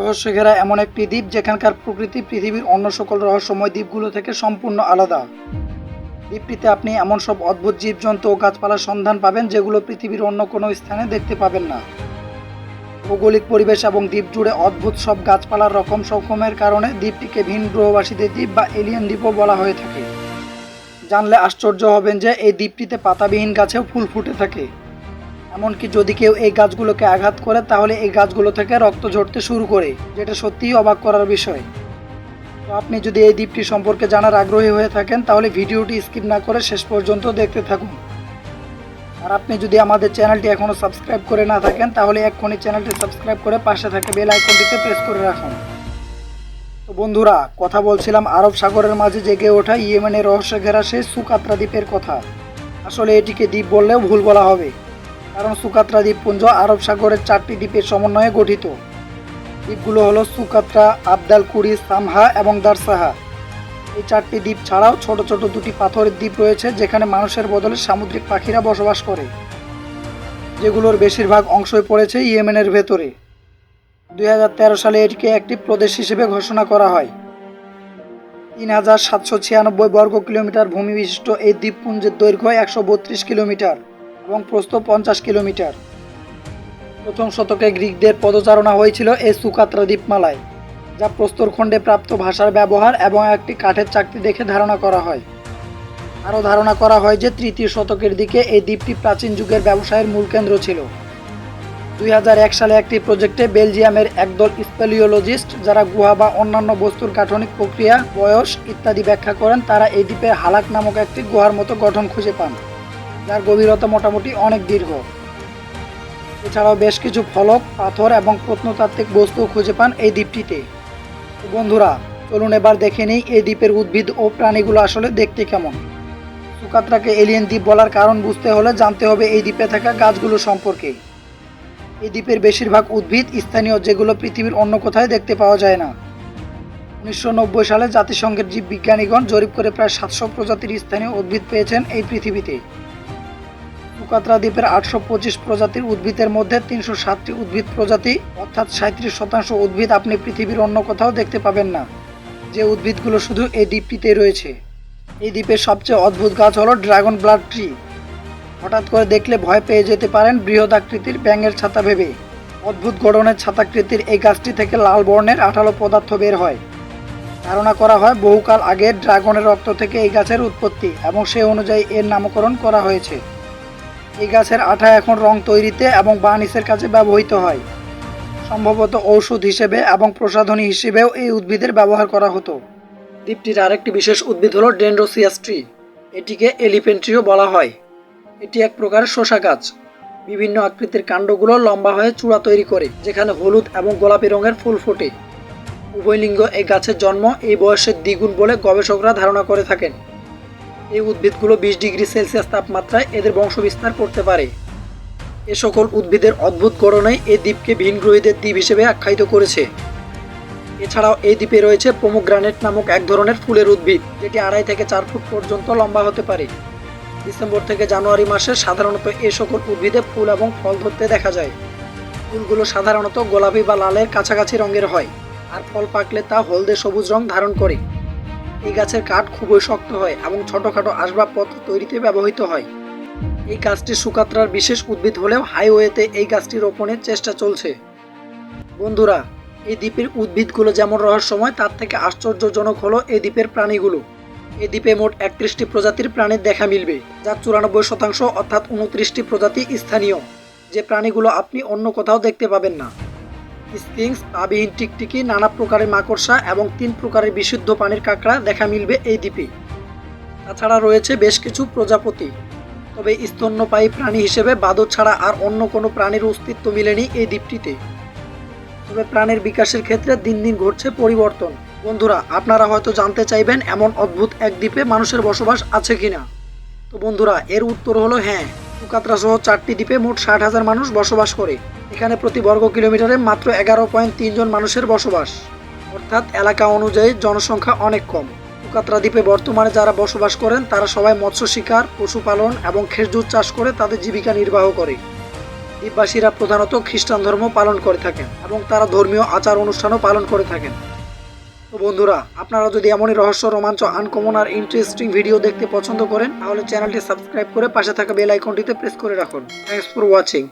রহস্য ঘেরা এমন একটি দ্বীপ যেখানকার প্রকৃতি পৃথিবীর অন্য সকল রহস্যময় দ্বীপগুলো থেকে সম্পূর্ণ আলাদা। দ্বীপটিতে আপনি এমন সব অদ্ভুত জীবজন্তু ও গাছপালার সন্ধান পাবেন যেগুলো পৃথিবীর অন্য কোনো স্থানে দেখতে পাবেন না। ভৌগোলিক পরিবেশ এবং দ্বীপ জুড়ে অদ্ভুত সব গাছপালার রকম সকমের কারণে দ্বীপটিকে ভিন গ্রহবাসীদের দ্বীপ বা এলিয়েন দ্বীপও বলা হয়ে থাকে। জানলে আশ্চর্য হবেন যে এই দ্বীপটিতে পাতাবিহীন গাছেও ফুল ফুটে থাকে। এমনকি যদি কেউ এই গাছগুলোকে আঘাত করে তাহলে এই গাছগুলো থেকে রক্ত ঝরতে শুরু করে, যেটা সত্যিই অবাক করার বিষয়। তো আপনি যদি এই দ্বীপটি সম্পর্কে জানার আগ্রহী হয়ে থাকেন তাহলে ভিডিওটি স্কিপ না করে শেষ পর্যন্ত দেখতে থাকুন। আর আপনি যদি আমাদের চ্যানেলটি এখনও সাবস্ক্রাইব করে না থাকেন তাহলে এক্ষুনি চ্যানেলটি সাবস্ক্রাইব করে পাশে থাকা বেল আইকনটিতে প্রেস করে রাখুন। তো বন্ধুরা, কথা বলছিলাম আরব সাগরের মাঝে জেগে ওঠা ইয়েমেনের রহস্য ঘেরা সেই সুকাত্রা দ্বীপের কথা। আসলে এটিকে দ্বীপ বললেও ভুল বলা হবে, কারণ সুকাত্রা দ্বীপপুঞ্জ আরব সাগরের 4টি দ্বীপের সমন্বয়ে গঠিত। দ্বীপগুলো হলো সুকাত্রা, আবদাল কুরি, সামহা এবং দারসাহা। এই 4টি দ্বীপ ছাড়াও ছোট ছোট 2টি পাথরের দ্বীপ রয়েছে যেখানে মানুষের বদলে সামুদ্রিক পাখিরা বসবাস করে, যেগুলোর বেশিরভাগ অংশই পড়েছে ইয়েমেনের ভেতরে। 2013 সালে এটিকে একটি প্রদেশ হিসেবে ঘোষণা করা হয়। 3796 বর্গ কিলোমিটার ভূমি বিশিষ্ট এই দ্বীপপুঞ্জের দৈর্ঘ্য 132 কিলোমিটার এবং প্রস্থ 50 কিলোমিটার। প্রথম শতকে গ্রিকদের পদচারণা হয়েছিল এই সুকাত্রা দ্বীপমালায়, যা প্রস্তরখণ্ডে প্রাপ্ত ভাষার ব্যবহার এবং একটি কাঠের চাকতি দেখে ধারণা করা হয়। আরও ধারণা করা হয় যে 3য় শতকের দিকে এই দ্বীপটি প্রাচীন যুগের ব্যবসায়ের মূল কেন্দ্র ছিল। 2001 সালে একটি প্রজেক্টে বেলজিয়ামের একদল স্পেলিওলজিস্ট যারা গুহা বা অন্যান্য বস্তুর গাঠনিক প্রক্রিয়া, বয়স ইত্যাদি ব্যাখ্যা করেন, তারা এই দ্বীপে হালাক নামক একটি গুহার মতো গঠন খুঁজে পান, যার গভীরতা মোটামুটি অনেক দীর্ঘ। এছাড়াও বেশ কিছু ফলক, পাথর এবং প্রত্নতাত্ত্বিক বস্তু খুঁজে পান এই দ্বীপটিতে। তো বন্ধুরা, চলুন এবার দেখে নিই এই দ্বীপের উদ্ভিদ ও প্রাণীগুলো আসলে দেখতে কেমন। সুকাত্রাকে এলিয়েন দ্বীপ বলার কারণ বুঝতে হলে জানতে হবে এই দ্বীপে থাকা গাছগুলো সম্পর্কে। এই দ্বীপের বেশিরভাগ উদ্ভিদ স্থানীয়, যেগুলো পৃথিবীর অন্য কোথায় দেখতে পাওয়া যায় না। 1990 সালে জাতিসংঘের জীববিজ্ঞানীগণ জরিপ করে প্রায় 700 প্রজাতির স্থানীয় উদ্ভিদ পেয়েছেন এই পৃথিবীতে। সুকাত্রা দ্বীপের 825 প্রজাতির উদ্ভিদের মধ্যে 307টি উদ্ভিদ প্রজাতি, অর্থাৎ 37% উদ্ভিদ আপনি পৃথিবীর অন্য কোথাও দেখতে পাবেন না, যে উদ্ভিদগুলো শুধু এই দ্বীপটিতে রয়েছে। এই দ্বীপের সবচেয়ে অদ্ভুত গাছ হলো ড্রাগন ব্লাড ট্রি। হঠাৎ করে দেখলে ভয় পেয়ে যেতে পারেন বৃহৎ আকৃতির ব্যাঙের ছাতা ভেবে। অদ্ভুত গঠনের ছাতাকৃতির এই গাছটি থেকে লাল বর্ণের আঠালো পদার্থ বের হয়। ধারণা করা হয় বহুকাল আগে ড্রাগনের রক্ত থেকে এই গাছের উৎপত্তি এবং সে অনুযায়ী এর নামকরণ করা হয়েছে। এই গাছের আঠা এখন রং তৈরিতে এবং বার্নিশের কাজে ব্যবহৃত হয়। সম্ভবত ঔষধ হিসেবে এবং প্রসাধনী হিসেবেও এই উদ্ভিদের ব্যবহার করা হতো। দ্বীপটির আরেকটি বিশেষ উদ্ভিদ হলো ডেন্ড্রোসিয়াস ট্রি। এটিকে এলিফ্যান্ট ট্রিও বলা হয়। এটি এক প্রকারের শসা গাছ। বিভিন্ন আকৃতির কাণ্ডগুলো লম্বা হয়ে চূড়া তৈরি করে, যেখানে হলুদ এবং গোলাপি রঙের ফুল ফোটে। উভয়লিঙ্গ এই গাছের জন্ম এই বয়সের দ্বিগুণ বলে গবেষকরা ধারণা করে থাকেন। এই উদ্ভিদগুলো 20 ডিগ্রি সেলসিয়াস তাপমাত্রায় এদের বংশবিস্তার করতে পারে। এ সকল উদ্ভিদের অদ্ভুত গঠনই এই দ্বীপকে ভিনগ্রহীদের দ্বীপ হিসেবে আখ্যায়িত করেছে। এছাড়াও এই দ্বীপে রয়েছে পোমোগ্রানেট নামক এক ধরনের ফুলের উদ্ভিদ, যেটি 2.5 থেকে 4 ফুট পর্যন্ত লম্বা হতে পারে। ডিসেম্বর থেকে জানুয়ারি মাসে সাধারণত এ সকল উদ্ভিদে ফুল এবং ফল ধরতে দেখা যায়। ফুলগুলো সাধারণত গোলাপি বা লালের কাছাকাছি রঙের হয়, আর ফল পাকলে তা হলদে সবুজ রং ধারণ করে। এই গাছের কাঠ খুবই শক্ত হয় এবং ছোটখাটো আসবাবপত্র তৈরিতে ব্যবহৃত হয়। এই গাছটি সুকাত্রার বিশেষ উদ্ভিদ হলেও হাইওয়েতে এই গাছটি রোপণের চেষ্টা চলছে। বন্ধুরা, এই দ্বীপের উদ্ভিদগুলো যেমন রহস্যময়, তার থেকে আশ্চর্যজনক হলো এই দ্বীপের প্রাণীগুলো। এই দ্বীপে মোট 31টি প্রজাতির প্রাণীর দেখা মিলবে, যার 94% অর্থাৎ 29টি প্রজাতি স্থানীয়, যে প্রাণীগুলো আপনি অন্য কোথাও দেখতে পাবেন না। স্ফিংক্স, পাবিহীন টিকটিকি, নানা প্রকারের মাকড়সা এবং 3 প্রকারের বিশুদ্ধ পানির কাঁকড়া দেখা মিলবে এই দ্বীপে। তাছাড়া রয়েছে বেশ কিছু প্রজাপতি। তবে স্তন্যপায়ী প্রাণী হিসেবে বাদুড় ছাড়া আর অন্য কোনো প্রাণীর অস্তিত্ব মিলেনি এই দ্বীপটিতে। তবে প্রাণের বিকাশের ক্ষেত্রে দিন দিন ঘটছে পরিবর্তন। বন্ধুরা, আপনারা হয়তো জানতে চাইবেন এমন অদ্ভুত এক দ্বীপে মানুষের বসবাস আছে কিনা। তো বন্ধুরা, এর উত্তর হলো হ্যাঁ। সুকাত্রা সহ 4টি দ্বীপে মোট 60,000 মানুষ বসবাস করে। এখানে প্রতি বর্গ কিলোমিটারে মাত্র 11.3 জন মানুষের বসবাস, অর্থাৎ এলাকা অনুযায়ী জনসংখ্যা অনেক কম। সুকাত্রা দ্বীপে বর্তমানে যারা বসবাস করেন তারা সবাই মৎস্য শিকার, পশুপালন এবং খেজুর চাষ করে তাদের জীবিকা নির্বাহ করে। দ্বীপবাসীরা প্রধানত খ্রিস্টান ধর্ম পালন করে থাকেন এবং তারা ধর্মীয় আচার অনুষ্ঠানও পালন করে থাকেন। তো বন্ধুরা, আপনারা যদি এমনই রহস্য, রোমাঞ্চ, আনকমন আর ইন্টারেস্টিং ভিডিও দেখতে পছন্দ করেন তাহলে চ্যানেলটি সাবস্ক্রাইব করে পাশে থাকা বেল আইকনটিতে প্রেস করে রাখুন। Thanks for watching.